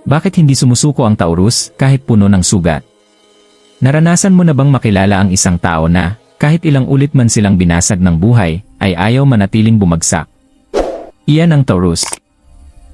Bakit hindi sumusuko ang Taurus kahit puno ng sugat? Naranasan mo na bang makilala ang isang tao na, kahit ilang ulit man silang binasag ng buhay, ay ayaw manatiling bumagsak? Iyan ang Taurus.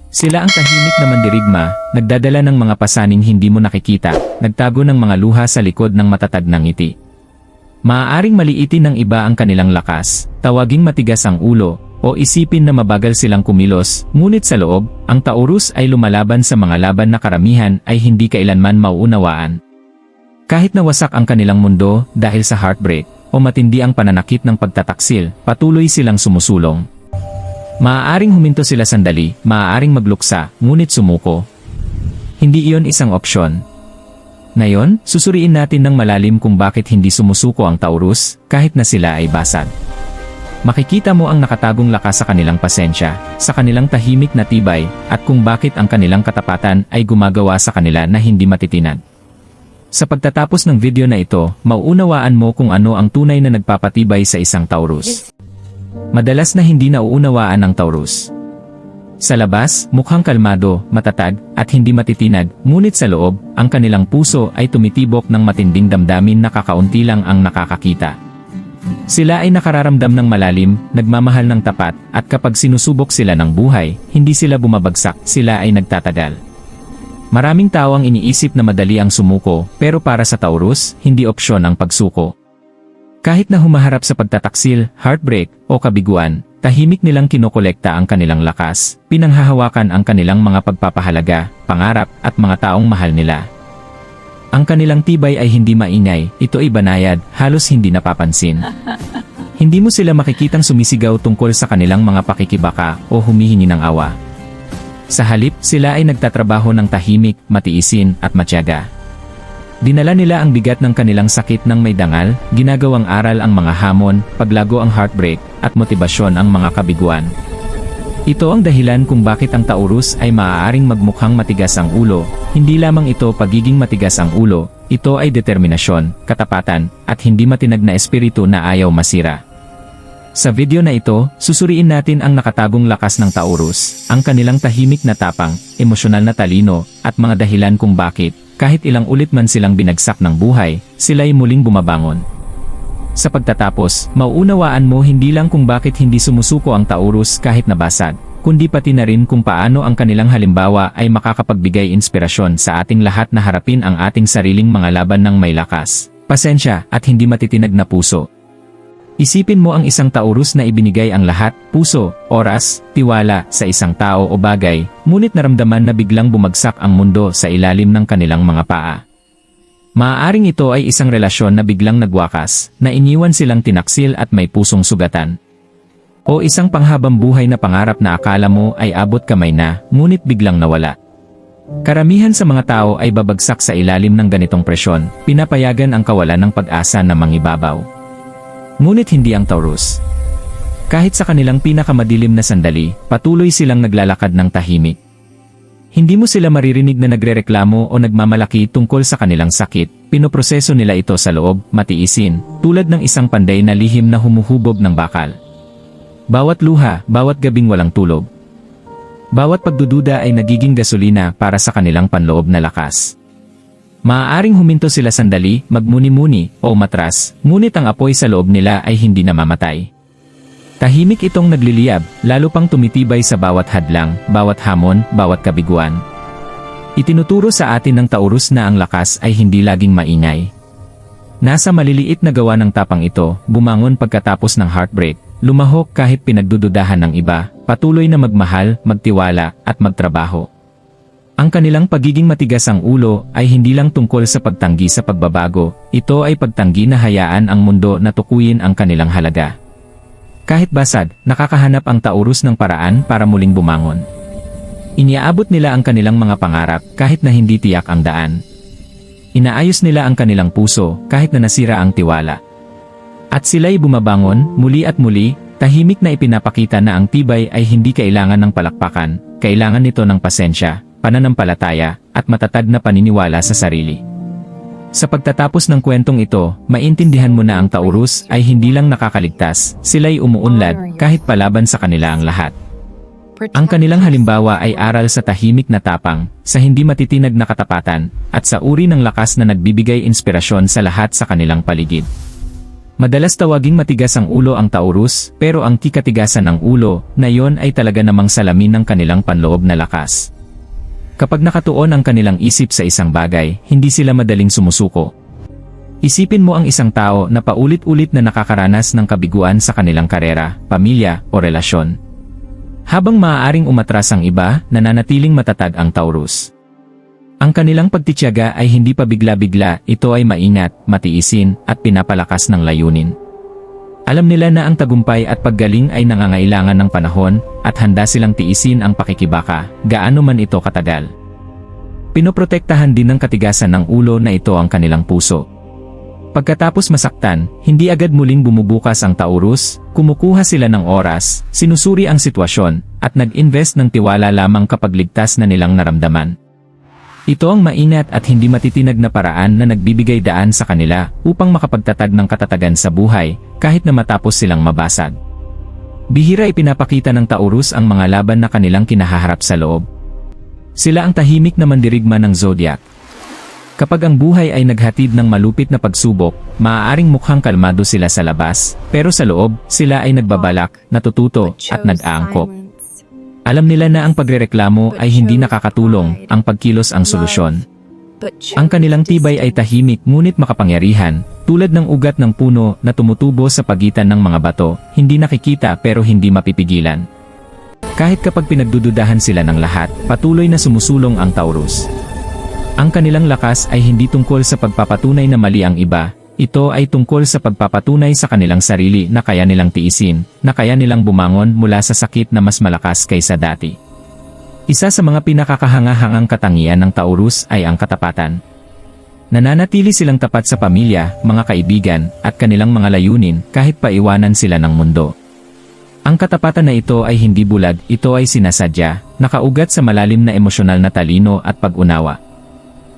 Sila ang tahimik na mandirigma, nagdadala ng mga pasaning hindi mo nakikita, nagtago ng mga luha sa likod ng matatag na ngiti. Maaaring maliitin ng iba ang kanilang lakas, tawaging matigas ang ulo, o isipin na mabagal silang kumilos, ngunit sa loob, ang Taurus ay lumalaban sa mga laban na karamihan ay hindi kailanman mauunawaan. Kahit nawasak ang kanilang mundo dahil sa heartbreak, o matindi ang pananakit ng pagtataksil, patuloy silang sumusulong. Maaaring huminto sila sandali, maaaring magluksa, ngunit sumuko. Hindi iyon isang opsyon. Ngayon, susuriin natin ng malalim kung bakit hindi sumusuko ang Taurus, kahit na sila ay basag. Makikita mo ang nakatagong lakas sa kanilang pasensya, sa kanilang tahimik na tibay, at kung bakit ang kanilang katapatan ay gumagawa sa kanila na hindi matitinag. Sa pagtatapos ng video na ito, mauunawaan mo kung ano ang tunay na nagpapatibay sa isang Taurus. Madalas na hindi nauunawaan ang Taurus. Sa labas, mukhang kalmado, matatag, at hindi matitinag, ngunit sa loob, ang kanilang puso ay tumitibok ng matinding damdamin na kakaunti lang ang nakakakita. Sila ay nakararamdam ng malalim, nagmamahal ng tapat, at kapag sinusubok sila ng buhay, hindi sila bumabagsak, sila ay nagtatagal. Maraming tao ang iniisip na madali ang sumuko, pero para sa Taurus, hindi opsyon ang pagsuko. Kahit na humaharap sa pagtataksil, heartbreak, o kabiguan, tahimik nilang kinokolekta ang kanilang lakas, pinanghahawakan ang kanilang mga pagpapahalaga, pangarap, at mga taong mahal nila. Ang kanilang tibay ay hindi maingay, ito ay banayad, halos hindi napapansin. Hindi mo sila makikitang sumisigaw tungkol sa kanilang mga pakikibaka o humihingi ng awa. Sa halip, sila ay nagtatrabaho ng tahimik, matiisin, at matyaga. Dinala nila ang bigat ng kanilang sakit ng may dangal, ginagawang aral ang mga hamon, paglago ang heartbreak, at motibasyon ang mga kabiguan. Ito ang dahilan kung bakit ang Taurus ay maaaring magmukhang matigas ang ulo. Hindi lamang ito pagiging matigas ang ulo, ito ay determinasyon, katapatan, at hindi matinag na espiritu na ayaw masira. Sa video na ito, susuriin natin ang nakatagong lakas ng Taurus, ang kanilang tahimik na tapang, emosyonal na talino, at mga dahilan kung bakit, kahit ilang ulit man silang binagsak ng buhay, sila'y muling bumabangon. Sa pagtatapos, mauunawaan mo hindi lang kung bakit hindi sumusuko ang Taurus kahit nabasag, kundi pati na rin kung paano ang kanilang halimbawa ay makakapagbigay inspirasyon sa ating lahat na harapin ang ating sariling mga laban ng may lakas, pasensya, at hindi matitinag na puso. Isipin mo ang isang Taurus na ibinigay ang lahat, puso, oras, tiwala sa isang tao o bagay, ngunit naramdaman na biglang bumagsak ang mundo sa ilalim ng kanilang mga paa. Maaaring ito ay isang relasyon na biglang nagwakas, na iniwan silang tinaksil at may pusong sugatan. O isang panghabang buhay na pangarap na akala mo ay abot kamay na, ngunit biglang nawala. Karamihan sa mga tao ay babagsak sa ilalim ng ganitong presyon, pinapayagan ang kawalan ng pag-asa na mangibabaw. Ngunit hindi ang Taurus. Kahit sa kanilang pinakamadilim na sandali, patuloy silang naglalakad ng tahimik. Hindi mo sila maririnig na nagrereklamo o nagmamalaki tungkol sa kanilang sakit, pinoproseso nila ito sa loob, matiisin, tulad ng isang panday na lihim na humuhubog ng bakal. Bawat luha, bawat gabing walang tulog. Bawat pagdududa ay nagiging gasolina para sa kanilang panloob na lakas. Maaaring huminto sila sandali, magmuni-muni, o matras, ngunit ang apoy sa loob nila ay hindi namamatay. Tahimik itong nagliliyab, lalo pang tumitibay sa bawat hadlang, bawat hamon, bawat kabiguan. Itinuturo sa atin ng Taurus na ang lakas ay hindi laging maingay. Nasa maliliit na gawa ng tapang ito, bumangon pagkatapos ng heartbreak, lumahok kahit pinagdududahan ng iba, patuloy na magmahal, magtiwala, at magtrabaho. Ang kanilang pagiging matigas ang ulo ay hindi lang tungkol sa pagtanggi sa pagbabago, ito ay pagtanggi na hayaan ang mundo na tukuyin ang kanilang halaga. Kahit basag, nakakahanap ang Taurus ng paraan para muling bumangon. Iniaabot nila ang kanilang mga pangarap kahit na hindi tiyak ang daan. Inaayos nila ang kanilang puso kahit na nasira ang tiwala. At sila'y bumabangon, muli at muli, tahimik na ipinapakita na ang tibay ay hindi kailangan ng palakpakan, kailangan nito ng pasensya, pananampalataya, at matatag na paniniwala sa sarili. Sa pagtatapos ng kwentong ito, maintindihan mo na ang Taurus ay hindi lang nakakaligtas, sila'y umuunlad kahit palaban sa kanila ang lahat. Ang kanilang halimbawa ay aral sa tahimik na tapang, sa hindi matitinag na katapatan, at sa uri ng lakas na nagbibigay inspirasyon sa lahat sa kanilang paligid. Madalas tawaging matigas ang ulo ang Taurus, pero ang katigasan ng ulo na yon ay talaga namang salamin ng kanilang panloob na lakas. Kapag nakatuon ang kanilang isip sa isang bagay, hindi sila madaling sumusuko. Isipin mo ang isang tao na paulit-ulit na nakakaranas ng kabiguan sa kanilang karera, pamilya, o relasyon. Habang maaaring umatras ang iba, nananatiling matatag ang Taurus. Ang kanilang pagtitiyaga ay hindi pa bigla-bigla, ito ay maingat, matiisin, at pinapalakas ng layunin. Alam nila na ang tagumpay at paggaling ay nangangailangan ng panahon, at handa silang tiisin ang pakikibaka, gaano man ito katagal. Pinoprotektahan din ng katigasan ng ulo na ito ang kanilang puso. Pagkatapos masaktan, hindi agad muling bumubukas ang Taurus, kumukuha sila ng oras, sinusuri ang sitwasyon, at nag-invest ng tiwala lamang kapag ligtas na nilang naramdaman. Ito ang maingat at hindi matitinag na paraan na nagbibigay daan sa kanila upang makapagtatag ng katatagan sa buhay, kahit na matapos silang mabasag. Bihira ipinapakita ng Taurus ang mga laban na kanilang kinahaharap sa loob. Sila ang tahimik na mandirigma ng zodiac. Kapag ang buhay ay naghatid ng malupit na pagsubok, maaaring mukhang kalmado sila sa labas, pero sa loob, sila ay nagbabalak, natututo, at nag-aangkop. Alam nila na ang pagrereklamo ay hindi nakakatulong, ang pagkilos ang solusyon. Ang kanilang tibay ay tahimik ngunit makapangyarihan, tulad ng ugat ng puno na tumutubo sa pagitan ng mga bato, hindi nakikita pero hindi mapipigilan. Kahit kapag pinagdududahan sila ng lahat, patuloy na sumusulong ang Taurus. Ang kanilang lakas ay hindi tungkol sa pagpapatunay na mali ang iba, ito ay tungkol sa pagpapatunay sa kanilang sarili na kaya nilang tiisin, na kaya nilang bumangon mula sa sakit na mas malakas kaysa dati. Isa sa mga pinakakahangahangang katangian ng Taurus ay ang katapatan. Nananatili silang tapat sa pamilya, mga kaibigan, at kanilang mga layunin kahit paiwanan sila ng mundo. Ang katapatan na ito ay hindi bulag, ito ay sinasadya, nakaugat sa malalim na emosyonal na talino at pag-unawa.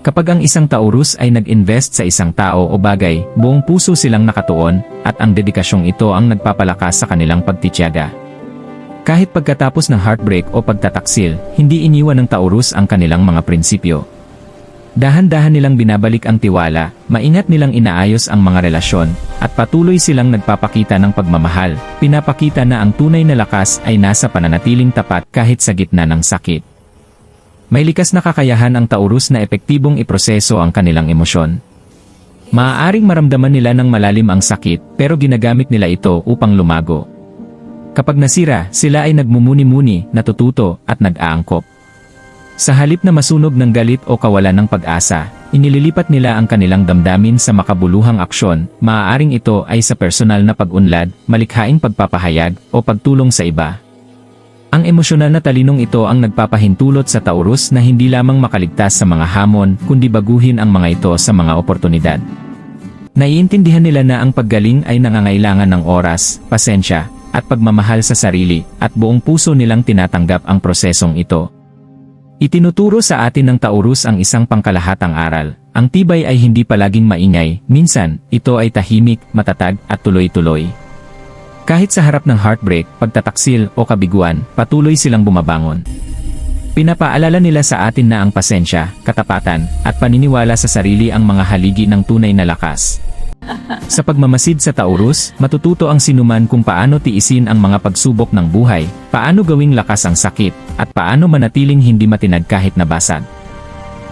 Kapag ang isang Taurus ay nag-invest sa isang tao o bagay, buong puso silang nakatuon, at ang dedikasyong ito ang nagpapalakas sa kanilang pagtitiyaga. Kahit pagkatapos ng heartbreak o pagtataksil, hindi iniwan ng Taurus ang kanilang mga prinsipyo. Dahan-dahan nilang binabalik ang tiwala, maingat nilang inaayos ang mga relasyon, at patuloy silang nagpapakita ng pagmamahal, pinapakita na ang tunay na lakas ay nasa pananatiling tapat kahit sa gitna ng sakit. May likas na kakayahan ang Taurus na epektibong iproseso ang kanilang emosyon. Maaaring maramdaman nila ng malalim ang sakit, pero ginagamit nila ito upang lumago. Kapag nasira, sila ay nagmumuni-muni, natututo, at nag-aangkop. Sa halip na masunog ng galit o kawalan ng pag-asa, inililipat nila ang kanilang damdamin sa makabuluhang aksyon, maaaring ito ay sa personal na pag-unlad, malikhaing pagpapahayag, o pagtulong sa iba. Ang emosyonal na talinong ito ang nagpapahintulot sa Taurus na hindi lamang makaligtas sa mga hamon, kundi baguhin ang mga ito sa mga oportunidad. Naiintindihan nila na ang paggaling ay nangangailangan ng oras, pasensya, at pagmamahal sa sarili, at buong puso nilang tinatanggap ang prosesong ito. Itinuturo sa atin ng Taurus ang isang pangkalahatang aral. Ang tibay ay hindi palaging maingay, minsan, ito ay tahimik, matatag, at tuloy-tuloy. Kahit sa harap ng heartbreak, pagtataksil o kabiguan, patuloy silang bumabangon. Pinapaalala nila sa atin na ang pasensya, katapatan, at paniniwala sa sarili ang mga haligi ng tunay na lakas. Sa pagmamasid sa Taurus, matututo ang sinuman kung paano tiisin ang mga pagsubok ng buhay, paano gawing lakas ang sakit, at paano manatiling hindi matinag kahit nabasag.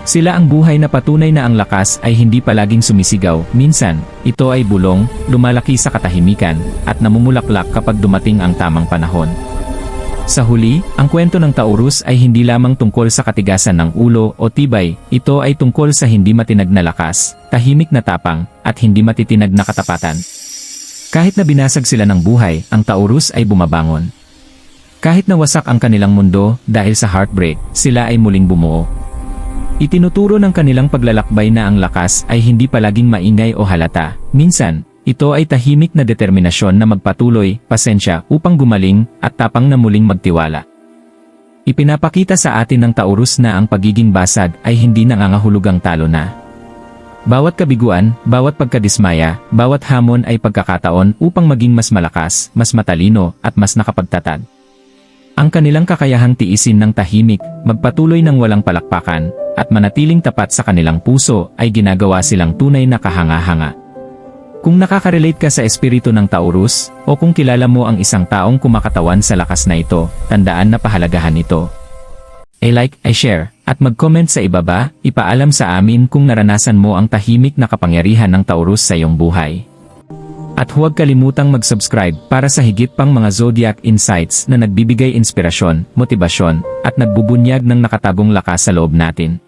Sila ang buhay na patunay na ang lakas ay hindi palaging sumisigaw, minsan, ito ay bulong, lumalaki sa katahimikan, at namumulaklak kapag dumating ang tamang panahon. Sa huli, ang kwento ng Taurus ay hindi lamang tungkol sa katigasan ng ulo o tibay, ito ay tungkol sa hindi matinag na lakas, tahimik na tapang, at hindi matitinag na katapatan. Kahit na binasag sila ng buhay, ang Taurus ay bumabangon. Kahit nawasak ang kanilang mundo dahil sa heartbreak, sila ay muling bumuo. Itinuturo ng kanilang paglalakbay na ang lakas ay hindi palaging maingay o halata. Minsan, ito ay tahimik na determinasyon na magpatuloy, pasensya upang gumaling, at tapang na muling magtiwala. Ipinapakita sa atin ng Taurus na ang pagiging basag ay hindi nangangahulugang talo na. Bawat kabiguan, bawat pagkadismaya, bawat hamon ay pagkakataon upang maging mas malakas, mas matalino, at mas nakapagtatag. Ang kanilang kakayahang tiisin ng tahimik, magpatuloy ng walang palakpakan, at manatiling tapat sa kanilang puso ay ginagawa silang tunay na kahanga-hanga. Kung nakaka-relate ka sa espiritu ng Taurus, o kung kilala mo ang isang taong kumakatawan sa lakas na ito, tandaan na pahalagahan ito. I-like, i-share, at mag-comment sa ibaba, ipaalam sa amin kung naranasan mo ang tahimik na kapangyarihan ng Taurus sa iyong buhay. At huwag kalimutang mag-subscribe para sa higit pang mga zodiac insights na nagbibigay inspirasyon, motibasyon, at nagbubunyag ng nakatagong lakas sa loob natin.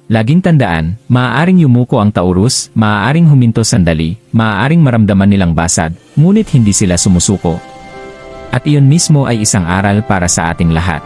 Laging tandaan, maaaring yumuko ang Taurus, maaaring huminto sandali, maaaring maramdaman nilang basag, ngunit hindi sila sumusuko. At iyon mismo ay isang aral para sa ating lahat.